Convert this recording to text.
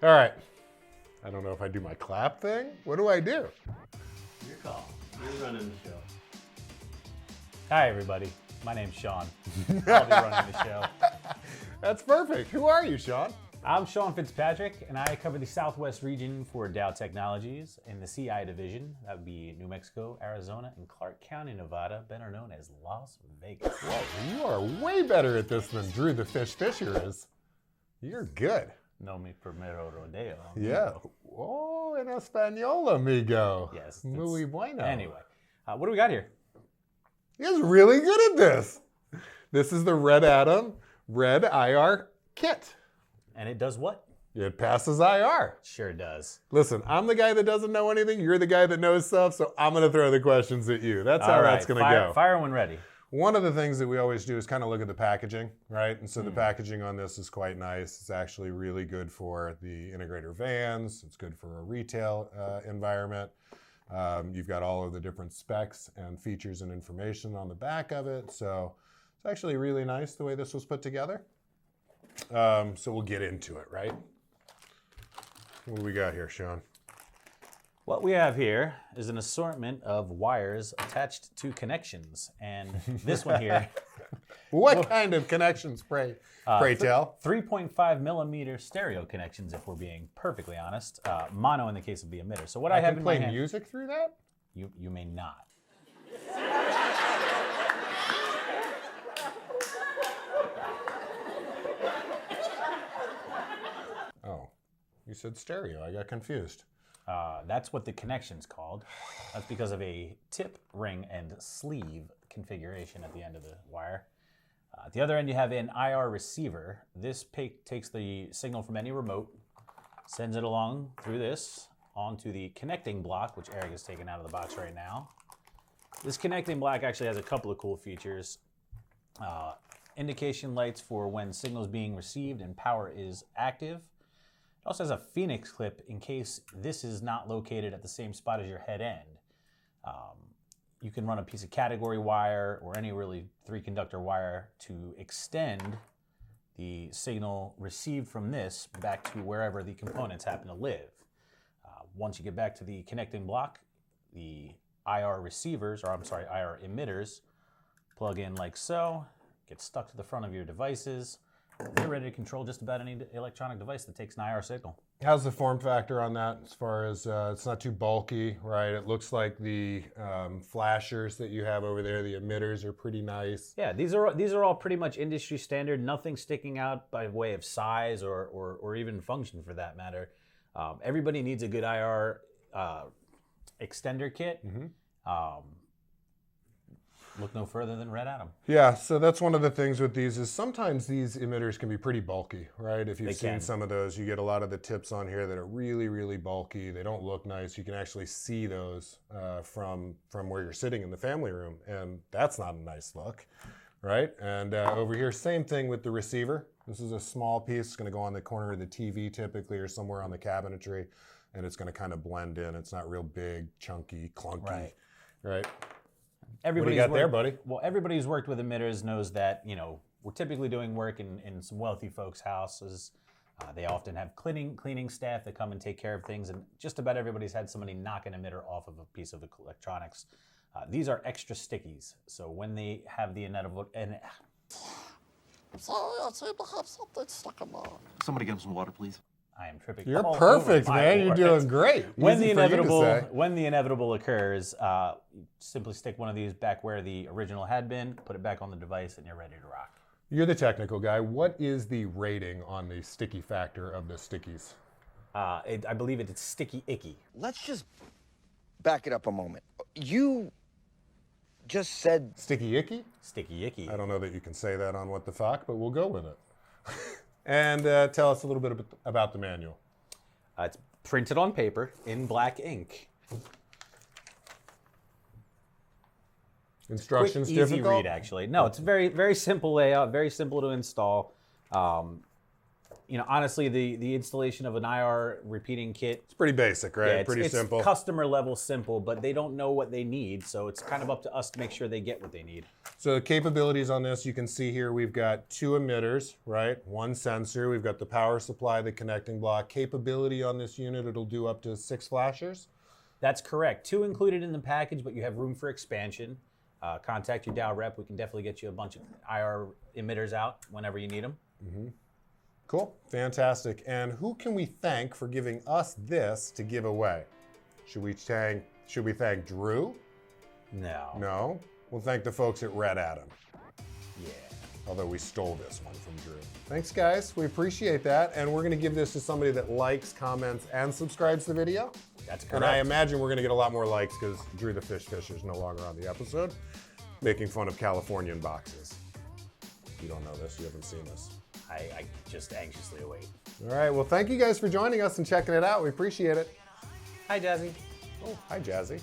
All right. I don't know if I do my clap thing. What do I do? Your call. You're running the show. Hi, everybody. My name's Sean. I'll be running the show. That's perfect. Who are you, Sean? I'm Sean Fitzpatrick, and I cover the Southwest region for Dow Technologies in the CI division. That would be New Mexico, Arizona, and Clark County, Nevada, better known as Las Vegas. Whoa, you are way better at this than Drew the Fish Fisher is. You're good. No me primero rodeo. Yeah. Oh, en español, amigo. Yes. Muy bueno. Anyway, what do we got here? He is really good at this. This is the Red Atom Red IR kit. And it does what? It passes IR. Sure does. Listen, I'm the guy that doesn't know anything. You're the guy that knows stuff, so I'm going to throw the questions at you. That's how that's going to go. Fire when ready. One of the things that we always do is kind of look at the packaging, right? And so the packaging on this is quite nice. It's actually really good for the integrator vans. It's good for a retail environment. You've got all of the different specs and features and information on the back of it. So it's actually really nice the way this was put together. So we'll get into it, right? What do we got here, Sean? What we have here is an assortment of wires attached to connections. And this one here... What kind of connections, pray tell? 3.5 millimeter stereo connections, if we're being perfectly honest. Mono in the case of the emitter. So what I have can in my play hand... music through that? You may not. Oh, you said stereo. I got confused. That's what the connection's called. That's because of a tip, ring, and sleeve configuration at the end of the wire. At the other end, you have an IR receiver. This takes the signal from any remote, sends it along through this onto the connecting block, which Eric has taken out of the box right now. This connecting block actually has a couple of cool features. Indication lights for when signal is being received and power is active. It also has a Phoenix clip in case this is not located at the same spot as your head end. You can run a piece of category wire or any really 3-conductor wire to extend the signal received from this back to wherever the components happen to live. Once you get back to the connecting block, the IR receivers, or I'm sorry, IR emitters, plug in like so, get stuck to the front of your devices. You're ready to control just about any electronic device that takes an IR signal. How's the form factor on that as far as it's not too bulky, right? It looks like the flashers that you have over there, the emitters are pretty nice. Yeah, these are all pretty much industry standard, nothing sticking out by way of size or even function for that matter. Everybody needs a good IR extender kit. Look no further than Red Atom. Yeah, so that's one of the things with these is sometimes these emitters can be pretty bulky, right? If you've seen some of those, you get a lot of the tips on here that are really, really bulky. They don't look nice. You can actually see those from where you're sitting in the family room, and that's not a nice look, right? And over here, same thing with the receiver. This is a small piece. It's going to go on the corner of the TV typically or somewhere on the cabinetry, and it's going to kind of blend in. It's not real big, chunky, clunky, right? What do you got there, buddy? Well, everybody who's worked with emitters knows that, we're typically doing work in some wealthy folks' houses. They often have cleaning staff that come and take care of things, and just about everybody's had somebody knock an emitter off of a piece of electronics. These are extra stickies, so when they have the inevitable... Sorry, I seem to have something stuck in my... Somebody get him some water, please. I am tripping. You're perfect, man. You're doing great. When the inevitable occurs, simply stick one of these back where the original had been, put it back on the device, and you're ready to rock. You're the technical guy. What is the rating on the sticky factor of the stickies? I believe it's sticky icky. Let's just back it up a moment. You just said... Sticky icky? Sticky icky. I don't know that you can say that on What the Fuck, but we'll go with it. And tell us a little bit about the manual. It's printed on paper in black ink. Instructions Quick, difficult? easy read, actually. No, it's very, very simple layout, very simple to install. You know, honestly, the installation of an IR repeating kit, It's pretty basic, right? yeah, Pretty simple. It's customer level simple, but they don't know what they need, so it's kind of up to us to make sure they get what they need. So the capabilities on this, you can see here, we've got 2 emitters, right? 1 sensor. We've got the power supply, the connecting block. Capability on this unit, it'll do up to 6 flashers. That's correct. 2 included in the package, but you have room for expansion. Contact your Dow rep. We can definitely get you a bunch of IR emitters out whenever you need them. Mm-hmm. Cool, fantastic. And who can we thank for giving us this to give away? Should we thank Drew? No. No. We'll thank the folks at Red Atom. Yeah. Although we stole this one from Drew. Thanks, guys. We appreciate that. And we're going to give this to somebody that likes, comments, and subscribes to the video. That's correct. And I imagine we're going to get a lot more likes because Drew the Fish Fisher is no longer on the episode, making fun of Californian boxes. You don't know this. You haven't seen this. I just anxiously await. All right. Well, thank you guys for joining us and checking it out. We appreciate it. Hi, Jazzy. Oh, hi, Jazzy.